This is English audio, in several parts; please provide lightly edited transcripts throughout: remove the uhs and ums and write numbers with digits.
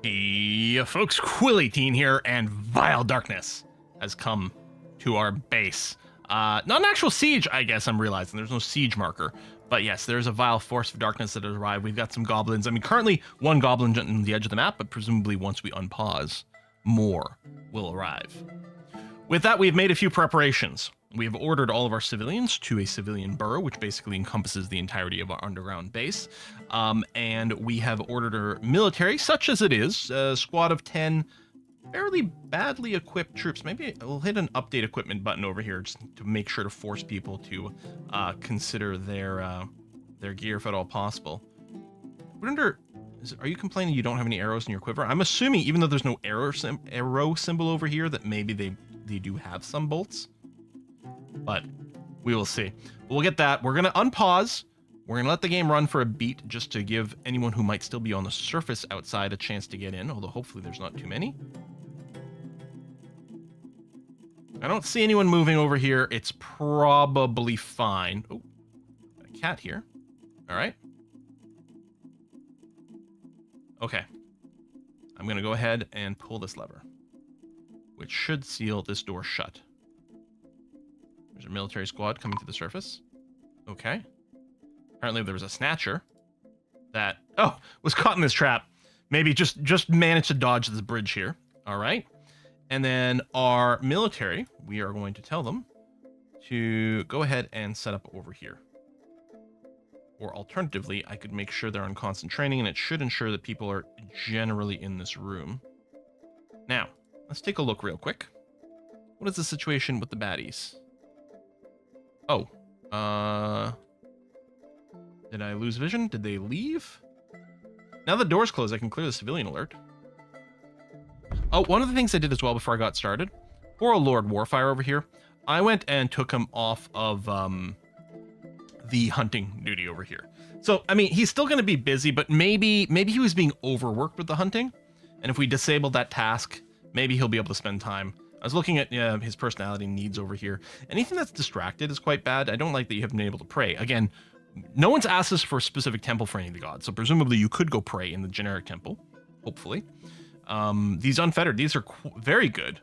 Howdy, folks. Quill18 here, and Vile Darkness has come to our base. Not an actual siege, I guess I'm realizing. There's no siege marker. But yes, there's a Vile Force of Darkness that has arrived. We've got some goblins. I mean, currently one goblin on the edge of the map, but presumably once we unpause, more will arrive. With that, we've made a few preparations. We have ordered all of our civilians to a civilian burrow, which basically encompasses the entirety of our underground base. And we have ordered our military, such as it is, a squad of 10 fairly badly equipped troops. Maybe we'll hit an update equipment button over here just to make sure to force people to consider their gear if at all possible. Are you complaining you don't have any arrows in your quiver? I'm assuming, even though there's no arrow symbol over here, that maybe they do have some bolts. But we will see. We'll get that. We're going to unpause. We're going to let the game run for a beat just to give anyone who might still be on the surface outside a chance to get in, although hopefully there's not too many. I don't see anyone moving over here. It's probably fine. Oh, got a cat here. All right. Okay. I'm going to go ahead and pull this lever, which should seal this door shut. There's a military squad coming to the surface. Okay. Apparently there was a snatcher that, was caught in this trap. Maybe just managed to dodge this bridge here. All right. And then our military, we are going to tell them to go ahead and set up over here. Or alternatively, I could make sure they're on constant training, and it should ensure that people are generally in this room. Now, let's take a look real quick. What is the situation with the baddies? Oh, did I lose vision? Did they leave? Now the door's closed, I can clear the civilian alert. Oh, one of the things I did as well before I got started, poor old Lord Warfire over here, I went and took him off of the hunting duty over here. So, I mean, he's still going to be busy, but maybe he was being overworked with the hunting. And if we disable that task, maybe he'll be able to spend time. I was looking at his personality needs over here. Anything that's distracted is quite bad. I don't like that you haven't been able to pray. Again, no one's asked us for a specific temple for any of the gods, so presumably you could go pray in the generic temple, hopefully. These unfettered, these are very good.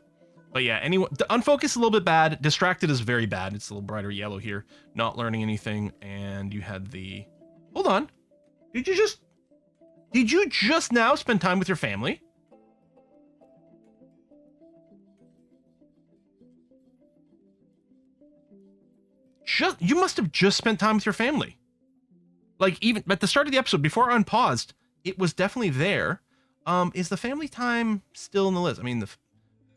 But yeah, the unfocused is a little bit bad. Distracted is very bad. It's a little brighter yellow here. Not learning anything, and you had the... Hold on. Did you just now spend time with your family? You must have just spent time with your family. Like, even at the start of the episode, before I unpaused, it was definitely there. Is the family time still in the list? I mean,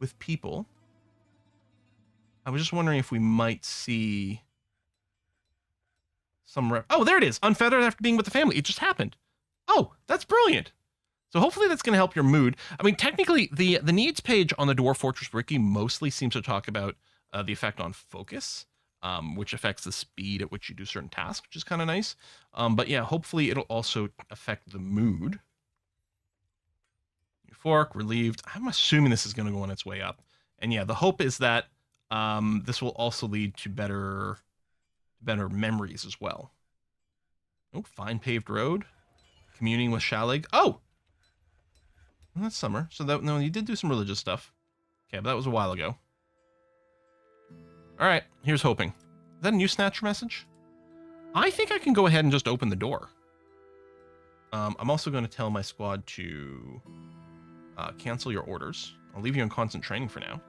with people. I was just wondering if we might see some... Oh, there it is. Unfeathered after being with the family. It just happened. Oh, that's brilliant. So hopefully that's going to help your mood. I mean, technically, the needs page on the Dwarf Fortress wiki mostly seems to talk about the effect on focus. Which affects the speed at which you do certain tasks, which is kind of nice. But yeah, hopefully it'll also affect the mood. Euphoric, relieved. I'm assuming this is going to go on its way up. And yeah, the hope is that this will also lead to better memories as well. Oh, fine paved road. Communing with Shalig. Oh! Well, that's summer. So no, you did do some religious stuff. Okay, but that was a while ago. All right, here's hoping. Is that a new Snatcher message? I think I can go ahead and just open the door. I'm also going to tell my squad to cancel your orders. I'll leave you in constant training for now.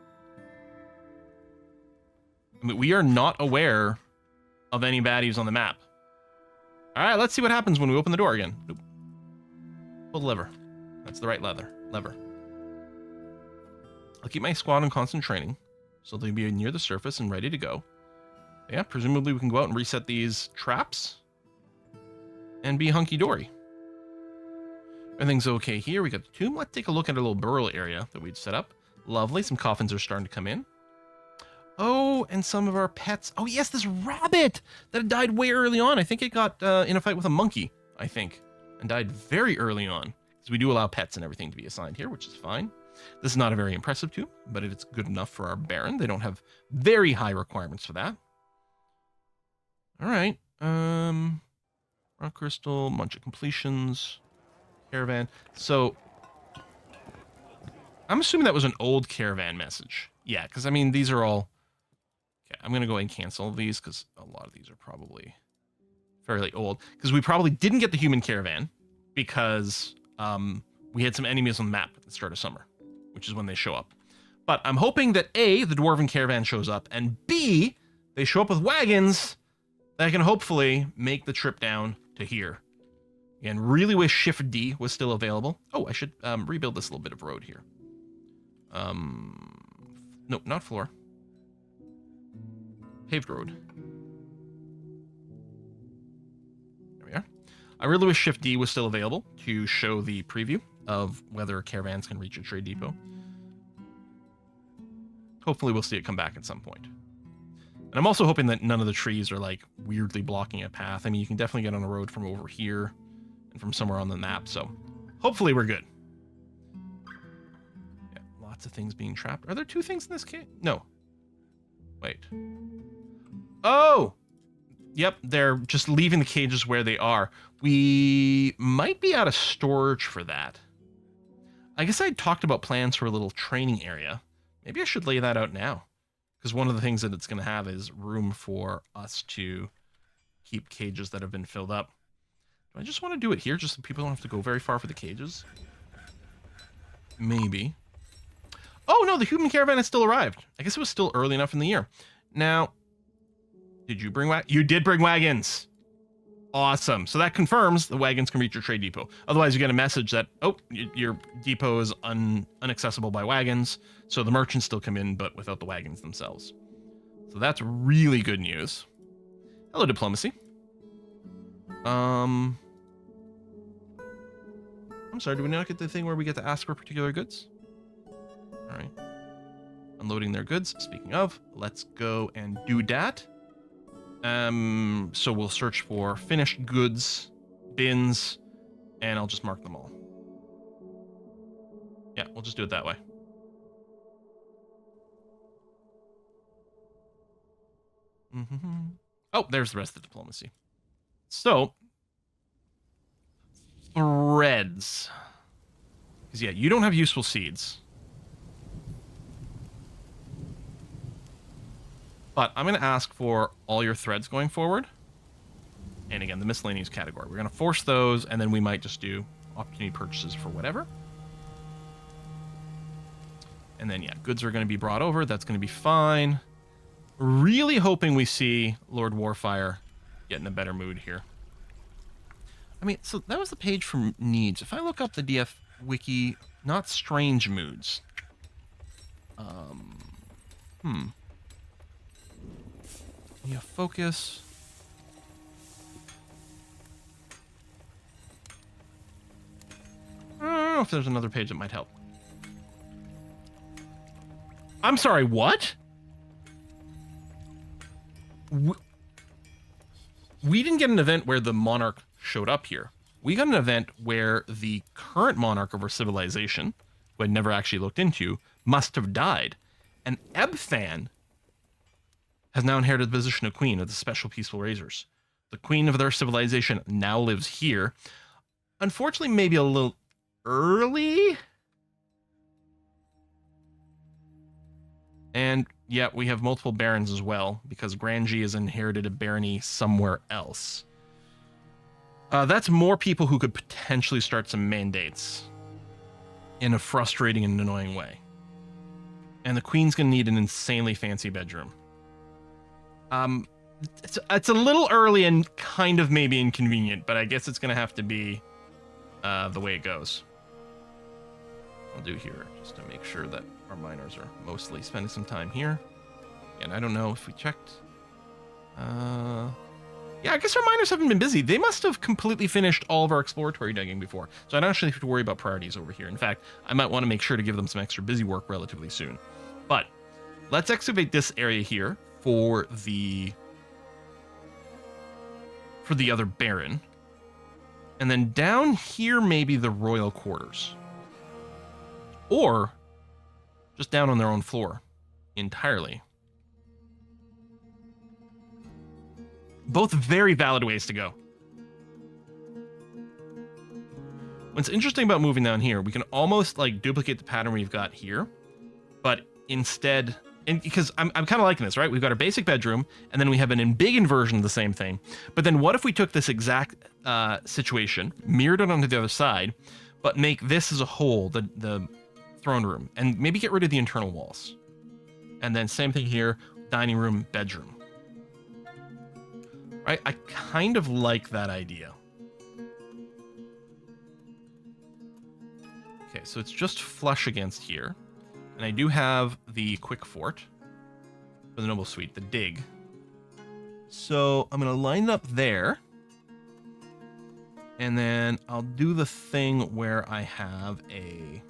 I mean, we are not aware of any baddies on the map. All right, let's see what happens when we open the door again. Nope. Pull the lever. That's the right lever. I'll keep my squad in constant training, so they'll be near the surface and ready to go. Yeah, presumably we can go out and reset these traps and be hunky-dory. Everything's okay here. We got the tomb. Let's take a look at a little burial area that we'd set up. Lovely. Some coffins are starting to come in. Oh, and some of our pets. Oh, yes, this rabbit that died way early on. I think it got in a fight with a monkey, I think, and died very early on. Because we do allow pets and everything to be assigned here, which is fine. This is not a very impressive tomb, but it's good enough for our Baron. They don't have very high requirements for that. All right. Rock crystal, bunch of completions, caravan. So I'm assuming that was an old caravan message. Yeah, because, I mean, these are all... Okay, I'm going to go ahead and cancel these, because a lot of these are probably fairly old. Because we probably didn't get the human caravan, because we had some enemies on the map at the start of summer, which is when they show up. But I'm hoping that A, the Dwarven caravan shows up, and B, they show up with wagons that can hopefully make the trip down to here. Again, really wish Shift D was still available. Oh, I should rebuild this little bit of road here. No, not floor. Paved road. There we are. I really wish Shift D was still available to show the preview of whether caravans can reach a trade depot. Hopefully we'll see it come back at some point. And I'm also hoping that none of the trees are like weirdly blocking a path. I mean, you can definitely get on a road from over here and from somewhere on the map, so hopefully we're good. Yeah, lots of things being trapped. Are there 2 things in this cave? No. Wait. Oh! Yep, they're just leaving the cages where they are. We might be out of storage for that. I guess I talked about plans for a little training area. Maybe I should lay that out now. Because one of the things that it's going to have is room for us to keep cages that have been filled up. Do I just want to do it here just so people don't have to go very far for the cages? Maybe. Oh, no, the human caravan has still arrived. I guess it was still early enough in the year. Now, did you bring wagons? You did bring wagons. Awesome. So that confirms the wagons can reach your trade depot. Otherwise, you get a message that, oh, your depot is inaccessible by wagons. So the merchants still come in, but without the wagons themselves. So that's really good news. Hello, diplomacy. I'm sorry, do we not get the thing where we get to ask for particular goods? All right. Unloading their goods. Speaking of, let's go and do that. So we'll search for finished goods, bins, and I'll just mark them all. Yeah, we'll just do it that way. Oh, there's the rest of the diplomacy. So, threads. Because, yeah, you don't have useful seeds. But I'm going to ask for all your threads going forward. And again, the miscellaneous category. We're going to force those, and then we might just do opportunity purchases for whatever. And then, yeah, goods are going to be brought over. That's going to be fine. Really hoping we see Lord Warfire get in a better mood here. I mean, so that was the page for needs. If I look up the DF wiki, not strange moods. Yeah, focus. I don't know if there's another page that might help. I'm sorry, what? We didn't get an event where the monarch showed up here. We got an event where the current monarch of our civilization, who I'd never actually looked into, must have died. And Ebthan has now inherited the position of queen of the Special Peaceful Razors. The queen of their civilization now lives here. Unfortunately, maybe a little early. And yeah, we have multiple barons as well, because Grangy has inherited a barony somewhere else. That's more people who could potentially start some mandates in a frustrating and annoying way. And the queen's going to need an insanely fancy bedroom. It's a little early and kind of maybe inconvenient, but I guess it's going to have to be the way it goes. I'll do here just to make sure that our miners are mostly spending some time here. And I don't know if we checked. Yeah, I guess our miners haven't been busy. They must have completely finished all of our exploratory digging before. So I don't actually have to worry about priorities over here. In fact, I might want to make sure to give them some extra busy work relatively soon. But let's excavate this area here for the other baron. And then down here, maybe the royal quarters. Or just down on their own floor entirely. Both very valid ways to go. What's interesting about moving down here, we can almost like duplicate the pattern we've got here, but instead, and because I'm kind of liking this, right? We've got our basic bedroom, and then we have an embiggened version of the same thing. But then what if we took this exact situation, mirrored it onto the other side, but make this as a whole the throne room, and maybe get rid of the internal walls. And then same thing here, dining room, bedroom. Right? I kind of like that idea. Okay, so it's just flush against here. And I do have the quick fort for the noble suite, the dig. So I'm going to line it up there. And then I'll do the thing where I have a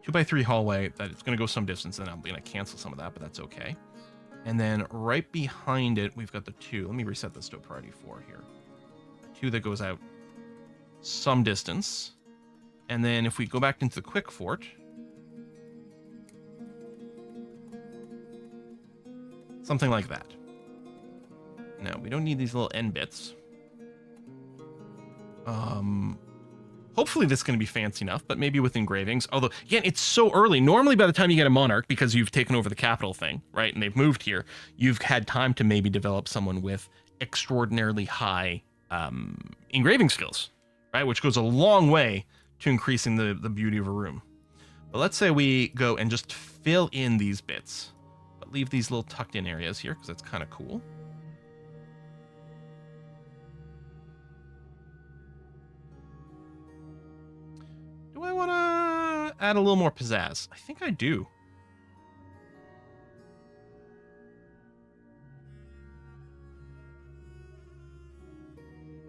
2x3 hallway that it's going to go some distance, and I'm going to cancel some of that, but that's okay. And then right behind it, we've got the 2. Let me reset this to a priority 4 here. 2 that goes out some distance. And then if we go back into the quick fort, something like that. Now, we don't need these little end bits. Hopefully this is going to be fancy enough, but maybe with engravings. Although, again, it's so early. Normally, by the time you get a monarch, because you've taken over the capital thing, right, and they've moved here, you've had time to maybe develop someone with extraordinarily high engraving skills, right, which goes a long way to increasing the beauty of a room. But let's say we go and just fill in these bits, but leave these little tucked in areas here, because that's kind of cool. Do I want to add a little more pizzazz? I think I do.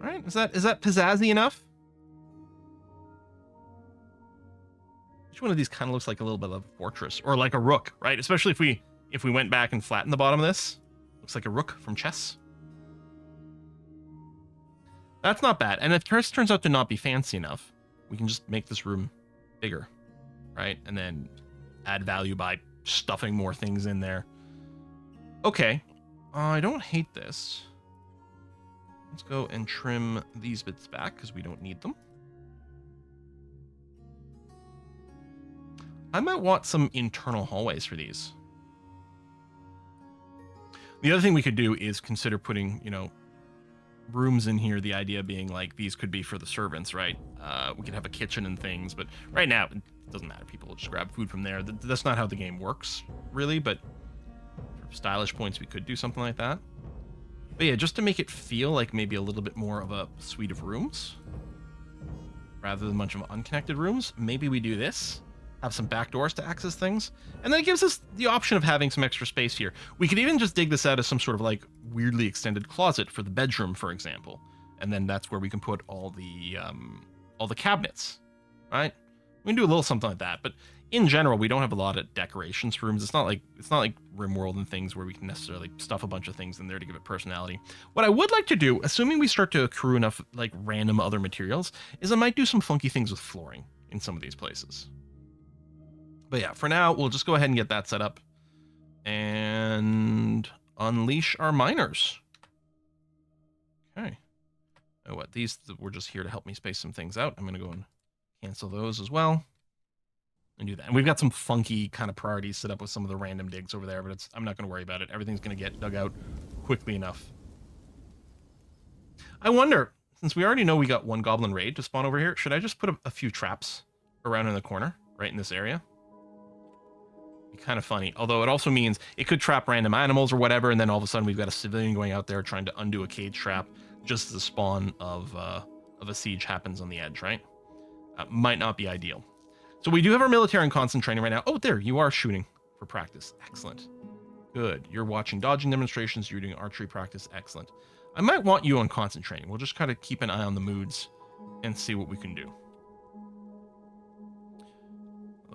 All right, is that pizzazzy enough? Each one of these kind of looks like a little bit of a fortress, or like a rook, right? Especially if we went back and flattened the bottom of this. Looks like a rook from chess. That's not bad. And if this turns out to not be fancy enough, we can just make this room bigger, right? And then add value by stuffing more things in there. Okay, I don't hate this. Let's go and trim these bits back because we don't need them. I might want some internal hallways for these. The other thing we could do is consider putting, rooms in here, the idea being like these could be for the servants, right? We could have a kitchen and things, but right now it doesn't matter. People will just grab food from there. That's not how the game works, really, but for stylish points, we could do something like that. But yeah, just to make it feel like maybe a little bit more of a suite of rooms rather than a bunch of unconnected rooms, maybe we do this. Have some back doors to access things, and then it gives us the option of having some extra space here. We could even just dig this out as some sort of like weirdly extended closet for the bedroom, for example, and then that's where we can put all the cabinets, right? We can do a little something like that, but in general, we don't have a lot of decorations for rooms. It's not like RimWorld and things where we can necessarily stuff a bunch of things in there to give it personality. What I would like to do, assuming we start to accrue enough like random other materials, is I might do some funky things with flooring in some of these places. But yeah, for now, we'll just go ahead and get that set up and unleash our miners. Okay. Oh, what? These were just here to help me space some things out. I'm going to go and cancel those as well and do that. And we've got some funky kind of priorities set up with some of the random digs over there, but I'm not going to worry about it. Everything's going to get dug out quickly enough. I wonder, since we already know we got one goblin raid to spawn over here, should I just put a few traps around in the corner, right in this area? Be kind of funny, although it also means it could trap random animals or whatever, and then all of a sudden we've got a civilian going out there trying to undo a cage trap just as the spawn of a siege happens on the edge, right? Might not be ideal. So we do have our military in constant training right now. Oh, there, you are shooting for practice. Excellent. Good. You're watching dodging demonstrations. You're doing archery practice. Excellent. I might want you on constant training. We'll just kind of keep an eye on the moods and see what we can do.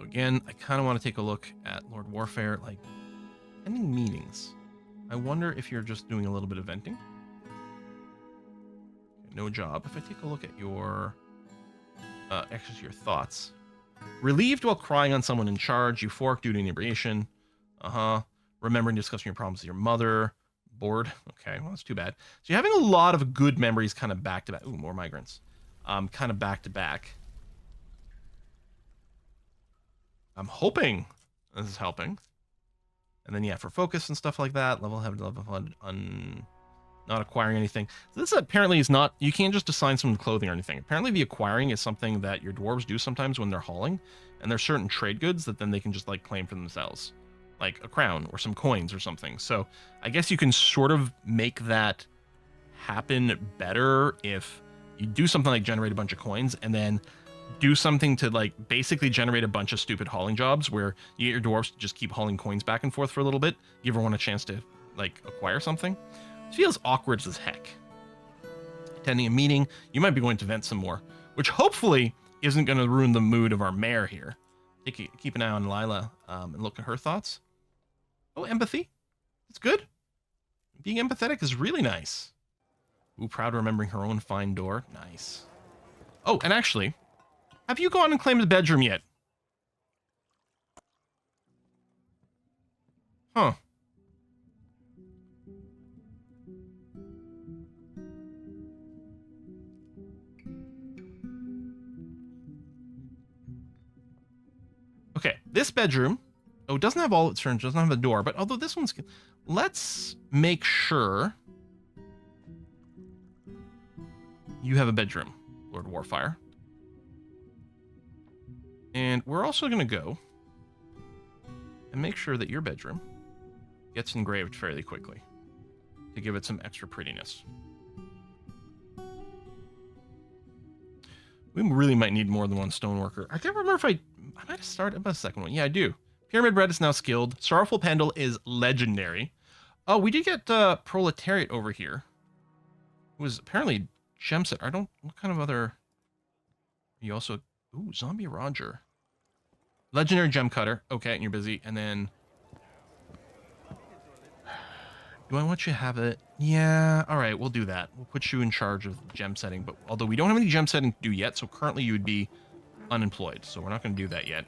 Again, I kind of want to take a look at Lord Warfare, like, ending meetings. I wonder if you're just doing a little bit of venting. Okay, no job. If I take a look at your, actually your thoughts. Relieved while crying on someone in charge. Euphoric due to inebriation. Remembering discussing your problems with your mother. Bored. Okay, well, that's too bad. So you're having a lot of good memories kind of back to back. Ooh, more migrants. Kind of back to back. I'm hoping this is helping. And then, yeah, for focus and stuff like that, level heavy, level HUD, not acquiring anything. So this apparently is not, you can't just assign someone clothing or anything. Apparently the acquiring is something that your dwarves do sometimes when they're hauling, and there's certain trade goods that then they can just like claim for themselves, like a crown or some coins or something. So I guess you can sort of make that happen better if you do something like generate a bunch of coins and then do something to like basically generate a bunch of stupid hauling jobs where you get your dwarves to just keep hauling coins back and forth for a little bit, give everyone a chance to like acquire something. It feels awkward as heck. Attending a meeting, you might be going to vent some more, which hopefully isn't going to ruin the mood of our mayor here. Keep an eye on Lila and look at her thoughts. Oh, empathy. It's good. Being empathetic is really nice. Ooh, proud of remembering her own fine door. Nice. Oh, and actually, have you gone and claimed the bedroom yet? Huh. Okay, this bedroom, oh, it doesn't have all its furniture, doesn't have a door, but although this one's, let's make sure you have a bedroom, Lord Warfire. And we're also going to go and make sure that your bedroom gets engraved fairly quickly to give it some extra prettiness. We really might need more than one stoneworker. I can't remember if I might have started about the second one. Yeah, I do. Pyramid Bread is now skilled. Sorrowful Pendle is legendary. Oh, we did get Proletariat over here. It was apparently gem set. I don't, what kind of other, you also, ooh, Zombie Roger. Legendary Gem Cutter. Okay, and you're busy. And then, do I want you to have it? Yeah, all right, we'll do that. We'll put you in charge of gem setting, but although we don't have any gem setting to do yet, so currently you would be unemployed, so we're not going to do that yet.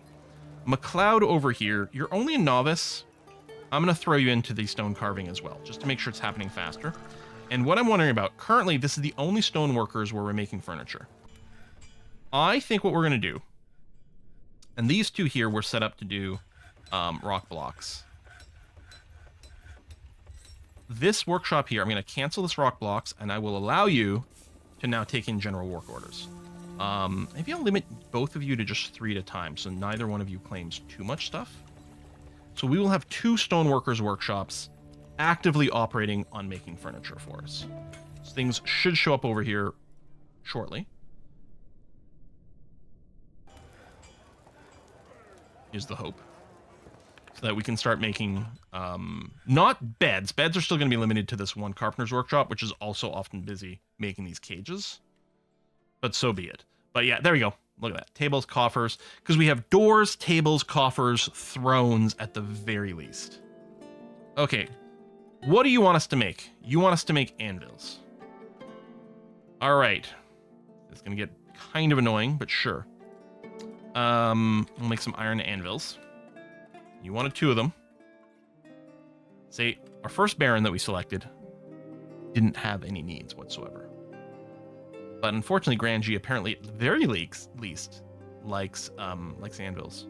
McLeod over here, you're only a novice. I'm going to throw you into the stone carving as well, just to make sure it's happening faster. And what I'm wondering about, currently, this is the only stone workers where we're making furniture. I think what we're going to do, and these two here were set up to do rock blocks. This workshop here, I'm going to cancel this rock blocks, and I will allow you to now take in general work orders. Maybe I'll limit both of you to just 3 at a time, so neither one of you claims too much stuff. So we will have 2 stoneworkers workshops actively operating on making furniture for us. So things should show up over here shortly. Is the hope. So that we can start making, not beds. Beds are still going to be limited to this one carpenter's workshop, which is also often busy making these cages. But so be it. But yeah, there we go. Look at that. Tables, coffers. Because we have doors, tables, coffers, thrones at the very least. Okay. What do you want us to make? You want us to make anvils. All right. It's going to get kind of annoying, but sure. We'll make some iron anvils. You wanted 2 of them. Say, our first Baron that we selected didn't have any needs whatsoever. But unfortunately, Grand G apparently at the very least likes anvils.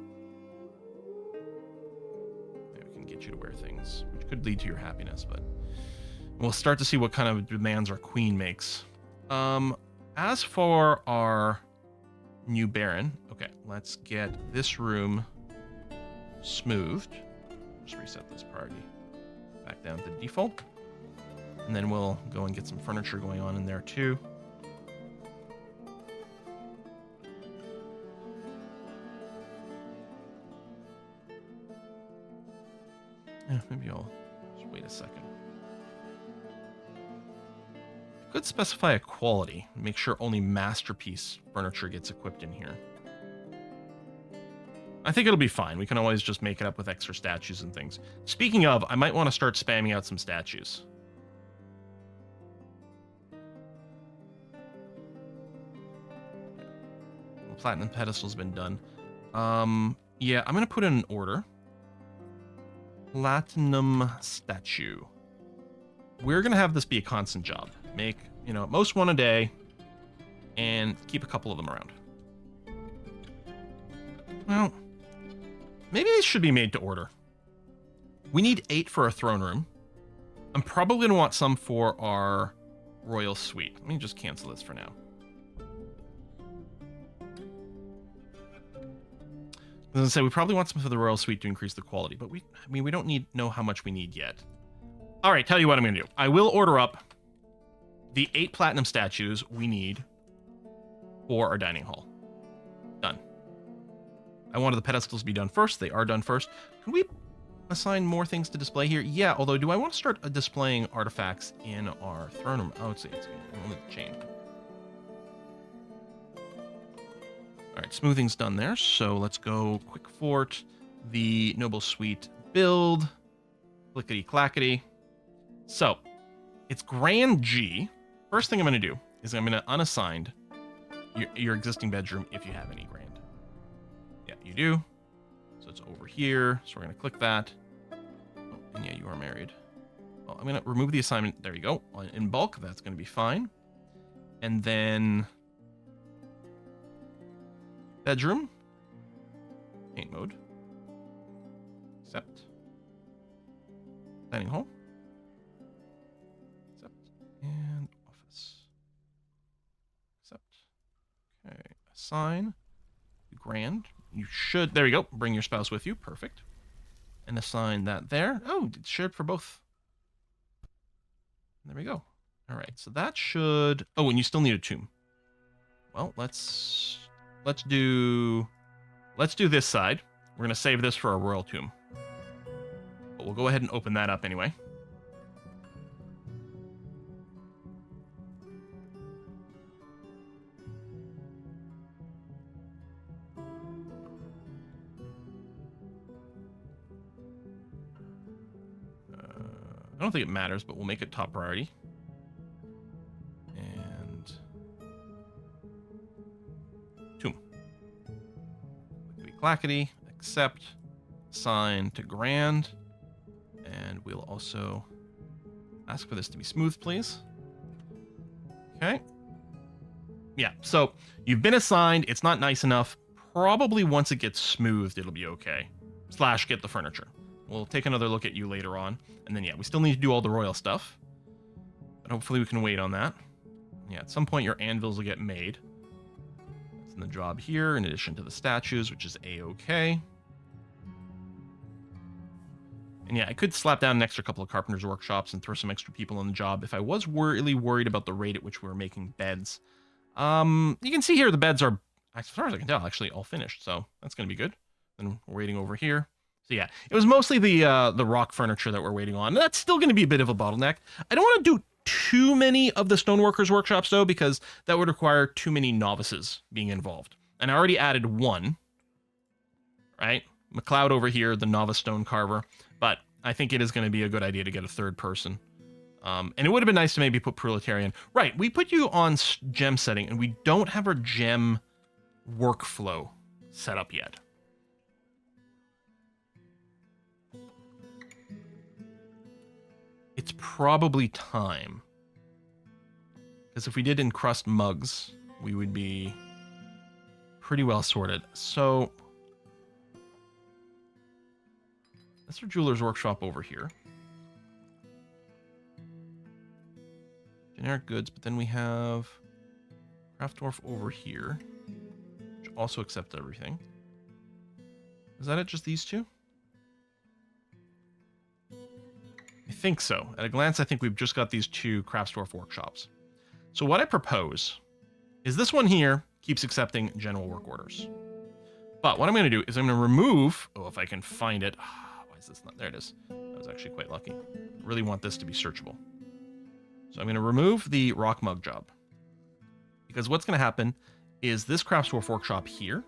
Maybe we can get you to wear things, which could lead to your happiness, but we'll start to see what kind of demands our queen makes. As for our new Baron, okay, let's get this room smoothed. Just reset this priority back down to default. And then we'll go and get some furniture going on in there too. Yeah, maybe I'll just wait a second. I could specify a quality, make sure only masterpiece furniture gets equipped in here. I think it'll be fine. We can always just make it up with extra statues and things. Speaking of, I might want to start spamming out some statues. Platinum pedestal's been done. Yeah, I'm going to put in an order. Platinum statue. We're going to have this be a constant job. Make, at most 1 a day and keep a couple of them around. Well, Maybe these should be made to order. We need 8 for our throne room. I'm probably going to want some for our royal suite. Let me just cancel this for now. I was going to say, we probably want some for the royal suite to increase the quality, but we don't know how much we need yet. All right, tell you what I'm going to do. I will order up the 8 platinum statues we need for our dining hall. Done. I wanted the pedestals to be done first. They are done first. Can we assign more things to display here? Yeah, although do I want to start displaying artifacts in our throne room? Oh, it's only the chain. All right, smoothing's done there. So let's go quick fort, the noble suite build, clickety clackety. So it's grand G. First thing I'm going to do is I'm going to unassign your existing bedroom if you have any grand. Yeah, you do. So it's over here. So we're going to click that. Oh, and yeah, you are married. Well, I'm going to remove the assignment. There you go. In bulk, that's going to be fine. And then bedroom. Paint mode. Accept. Dining hall. Accept. And office. Accept. Okay. Assign. Grand. You should, there you go, bring your spouse with you, perfect. And assign that there. Oh, it's shared for both. There we go. All right, so that should, oh, and you still need a tomb. Well, let's do this side. We're gonna save this for a royal tomb. But we'll go ahead and open that up anyway. I don't think it matters, but we'll make it top priority. And tomb. Clickety clackety, accept, assign to grand, and we'll also ask for this to be smooth, please. Okay. Yeah, so you've been assigned. It's not nice enough. Probably once it gets smoothed, it'll be okay. / get the furniture. We'll take another look at you later on. And then, yeah, we still need to do all the royal stuff. But hopefully we can wait on that. Yeah, at some point your anvils will get made. That's in the job here, in addition to the statues, which is A-okay. And yeah, I could slap down an extra couple of carpenter's workshops and throw some extra people on the job if I was really worried about the rate at which we were making beds. You can see here the beds are, as far as I can tell, actually all finished. So that's going to be good. Then we're waiting over here. So yeah, it was mostly the rock furniture that we're waiting on. That's still going to be a bit of a bottleneck. I don't want to do too many of the stoneworkers workshops though, because that would require too many novices being involved. And I already added one, right? McLeod over here, the novice stone carver. But I think it is going to be a good idea to get a third person. And it would have been nice to maybe put proletarian. Right, we put you on gem setting, and we don't have our gem workflow set up yet. It's probably time. Because if we did encrust mugs, we would be pretty well sorted. So that's our jeweler's workshop over here. Generic goods, but then we have Craft Dwarf over here, which also accepts everything. Is that it, just these two? I think so. At a glance, I think we've just got these two Craftsdwarf workshops. So what I propose is this one here keeps accepting general work orders. But what I'm going to do is I'm going to remove, oh, if I can find it. Why is this not? There it is. I was actually quite lucky. I really want this to be searchable. So I'm going to remove the rock mug job. Because what's going to happen is this Craftsdwarf workshop here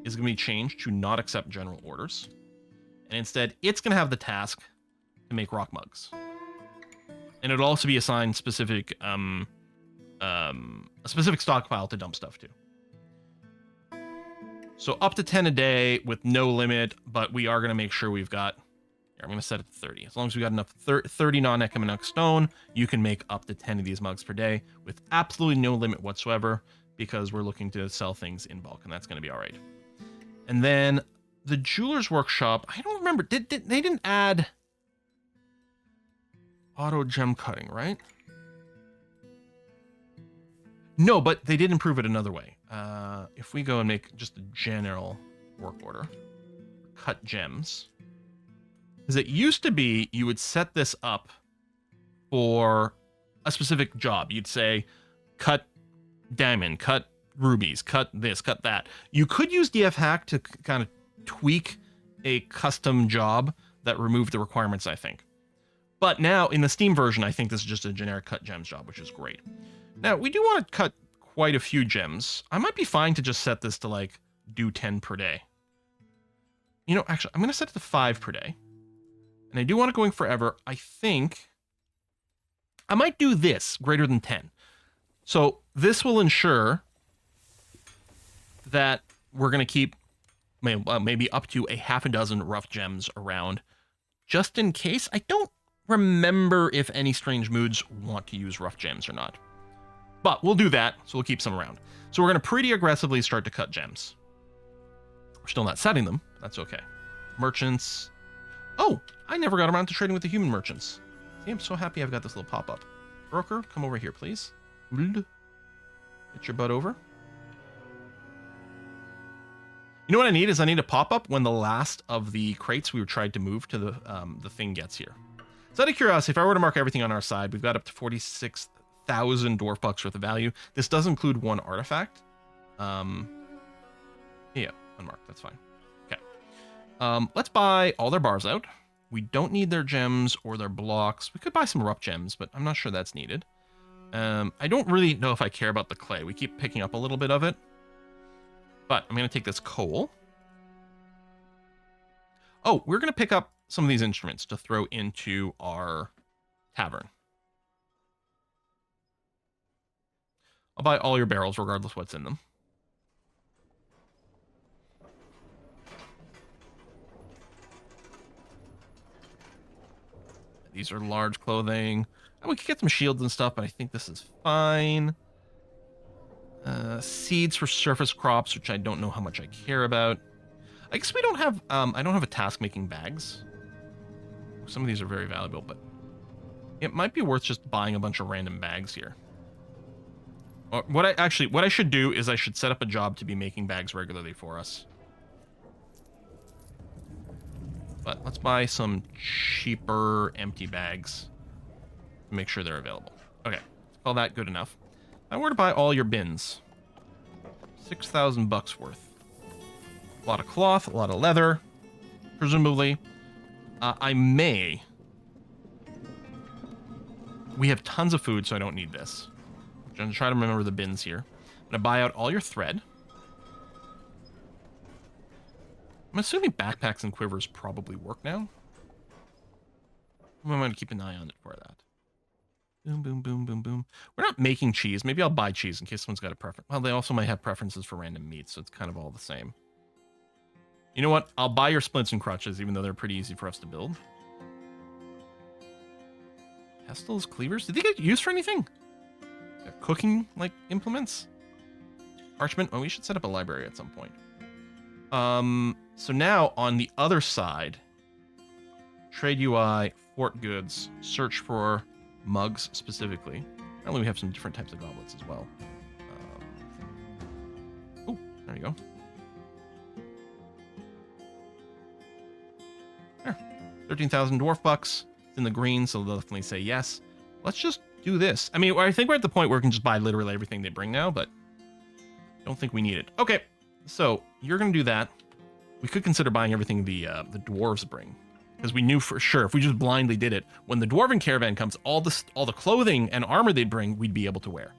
is going to be changed to not accept general orders. And instead, it's going to have the task to make rock mugs. And it'll also be assigned specific a specific stockpile to dump stuff to. So up to 10 a day with no limit, but we are going to make sure we've got, here, I'm going to set it to 30. As long as we got enough 30 non-economic stone, you can make up to 10 of these mugs per day with absolutely no limit whatsoever, because we're looking to sell things in bulk, and that's going to be all right. And then the jeweler's workshop, I don't remember. They didn't add auto gem cutting, right? No, but they did improve it another way. If we go and make just a general work order, cut gems. Because it used to be you would set this up for a specific job. You'd say, cut diamond, cut rubies, cut this, cut that. You could use DF Hack to kind of tweak a custom job that removed the requirements, I think. But now, in the Steam version, I think this is just a generic cut gems job, which is great. Now, we do want to cut quite a few gems. I might be fine to just set this to, like, do 10 per day. You know, actually, I'm going to set it to 5 per day. And I do want it going forever. I think I might do this, greater than 10. So this will ensure that we're going to keep maybe up to a half a dozen rough gems around, just in case. I don't remember if any strange moods want to use rough gems or not. But we'll do that, so we'll keep some around. So we're going to pretty aggressively start to cut gems. We're still not setting them. That's okay. Merchants. Oh, I never got around to trading with the human merchants. See, I'm so happy I've got this little pop-up. Broker, come over here, please. Get your butt over. You know what I need is I need a pop-up when the last of the crates we tried to move to the thing gets here. So out of curiosity, if I were to mark everything on our side, we've got up to 46,000 dwarf bucks worth of value. This does include one artifact. Yeah, unmarked. That's fine. Okay. Let's buy all their bars out. We don't need their gems or their blocks. We could buy some rough gems, but I'm not sure that's needed. I don't really know if I care about the clay. We keep picking up a little bit of it. But I'm going to take this coal. Oh, we're going to pick up some of these instruments to throw into our tavern. I'll buy all your barrels, regardless what's in them. These are large clothing. Oh, we could get some shields and stuff, but I think this is fine. Seeds for surface crops, which I don't know how much I care about. I guess we don't have, I don't have a task making bags. Some of these are very valuable, but it might be worth just buying a bunch of random bags here. Or what I should do is I should set up a job to be making bags regularly for us. But let's buy some cheaper empty bags to make sure they're available. Okay, call that good enough. I were to buy all your bins. 6,000 bucks worth. A lot of cloth, a lot of leather, presumably. I may. We have tons of food, so I don't need this. I'm going to try to remember the bins here. I'm going to buy out all your thread. I'm assuming backpacks and quivers probably work now. I'm going to keep an eye on it for that. Boom, boom, boom, boom, boom. We're not making cheese. Maybe I'll buy cheese in case someone's got a preference. Well, they also might have preferences for random meats, so it's kind of all the same. You know what? I'll buy your splints and crutches, even though they're pretty easy for us to build. Pestles, cleavers? Did they get used for anything? Cooking, like, implements? Parchment? Oh, we should set up a library at some point. So now, on the other side, Trade UI, Fort Goods, search for mugs specifically. Apparently we have some different types of goblets as well. Oh, there you go. There. 13,000 dwarf bucks. It's in the green, so they'll definitely say yes. Let's just do this. I mean, I think we're at the point where we can just buy literally everything they bring now, but I don't think we need it. Okay, so you're going to do that. We could consider buying everything the dwarves bring. Because we knew for sure, if we just blindly did it, when the Dwarven caravan comes, all the clothing and armor they'd bring, we'd be able to wear.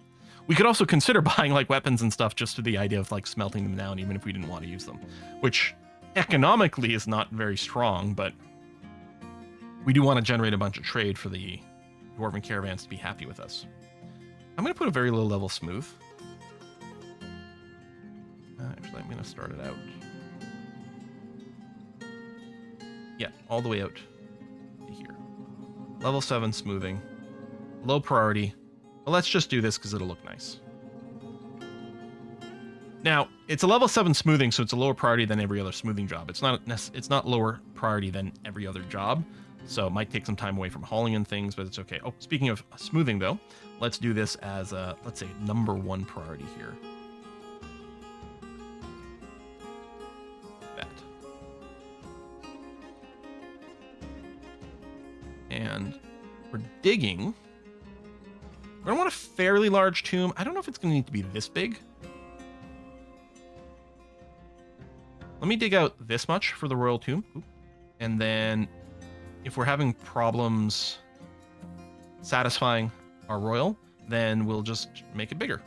We could also consider buying like weapons and stuff just for the idea of like smelting them down, even if we didn't want to use them. Which economically is not very strong, but we do want to generate a bunch of trade for the Dwarven caravans to be happy with us. I'm going to put a very low level smooth. Actually, I'm going to start it out. Yeah, all the way out to here. Level 7 smoothing. Low priority. But let's just do this because it'll look nice. Now, It's a level 7 smoothing, so it's a lower priority than every other smoothing job. It's not lower priority than every other job, so it might take some time away from hauling and things, but it's okay. Oh, speaking of smoothing, though, let's do this as, let's say, number 1 priority here. That. And for digging, we're going to want a fairly large tomb. I don't know if it's going to need to be this big. Let me dig out this much for the royal tomb. And then if we're having problems satisfying our royal, then we'll just make it bigger.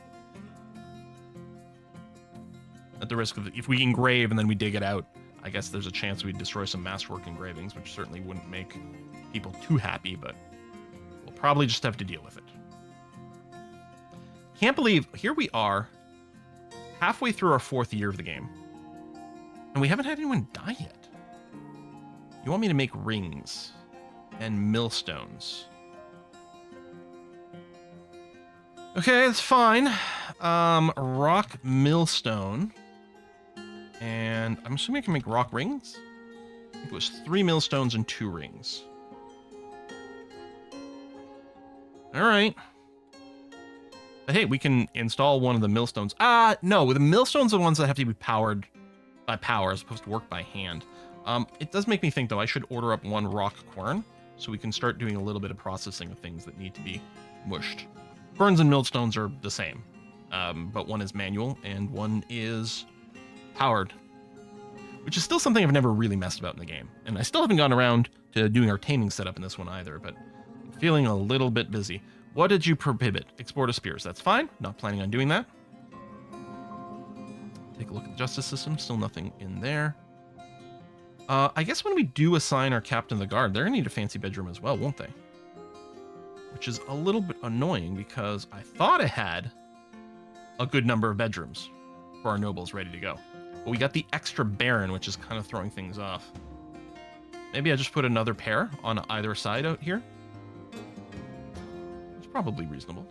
At the risk of, if we engrave and then we dig it out, I guess there's a chance we'd destroy some masterwork engravings, which certainly wouldn't make people too happy, but we'll probably just have to deal with it. Can't believe, here we are, halfway through our 4th year of the game. And we haven't had anyone die yet. You want me to make rings and millstones. Okay, that's fine. Rock millstone. And I'm assuming I can make rock rings? I think it was 3 millstones and 2 rings. Alright. But hey, we can install one of the millstones. No, the millstones are the ones that have to be powered by power as opposed to work by hand. It does make me think, though, I should order up 1 rock quern so we can start doing a little bit of processing of things that need to be mushed. Querns and millstones are the same, but one is manual and one is powered, which is still something I've never really messed about in the game. And I still haven't gone around to doing our taming setup in this one either, but I'm feeling a little bit busy. What did you prohibit? Export of spears. That's fine. Not planning on doing that. Take a look at the justice system. Still nothing in there. I guess when we do assign our captain of the guard, they're going to need a fancy bedroom as well, won't they? Which is a little bit annoying because I thought I had a good number of bedrooms for our nobles ready to go. But we got the extra baron, which is kind of throwing things off. Maybe I just put another pair on either side out here. It's probably reasonable.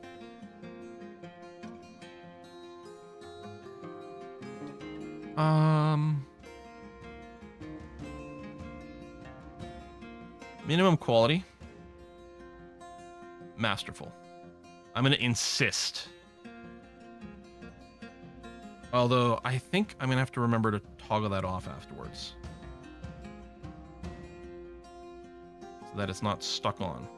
Minimum quality. Masterful. I'm going to insist. Although, I think I'm going to have to remember to toggle that off afterwards. So that it's not stuck on.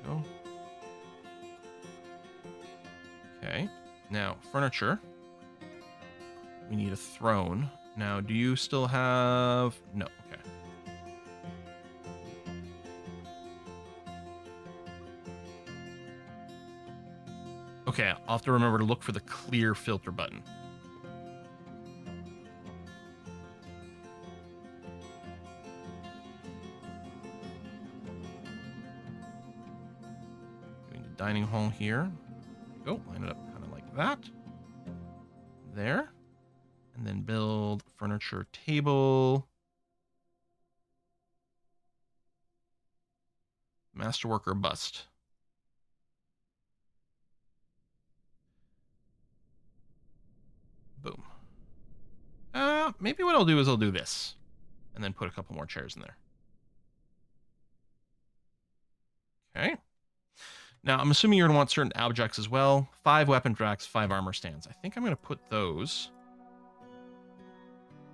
Go. Okay. Now, furniture. We need a throne. Now, do you still have... No, okay. Okay, I'll have to remember to look for the clear filter button. Doing the dining hall here. Go, line it up kind of like that. There. And then build furniture table. Masterworker bust. Boom. Maybe what I'll do is I'll do this. And then put a couple more chairs in there. Okay. Now, I'm assuming you're going to want certain objects as well. 5 weapon racks, 5 armor stands. I think I'm going to put those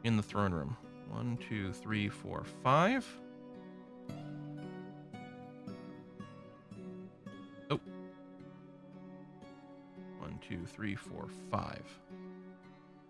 in the throne room. 1, 2, 3, 4, 5. Oh. 1, 2, 3, 4, 5.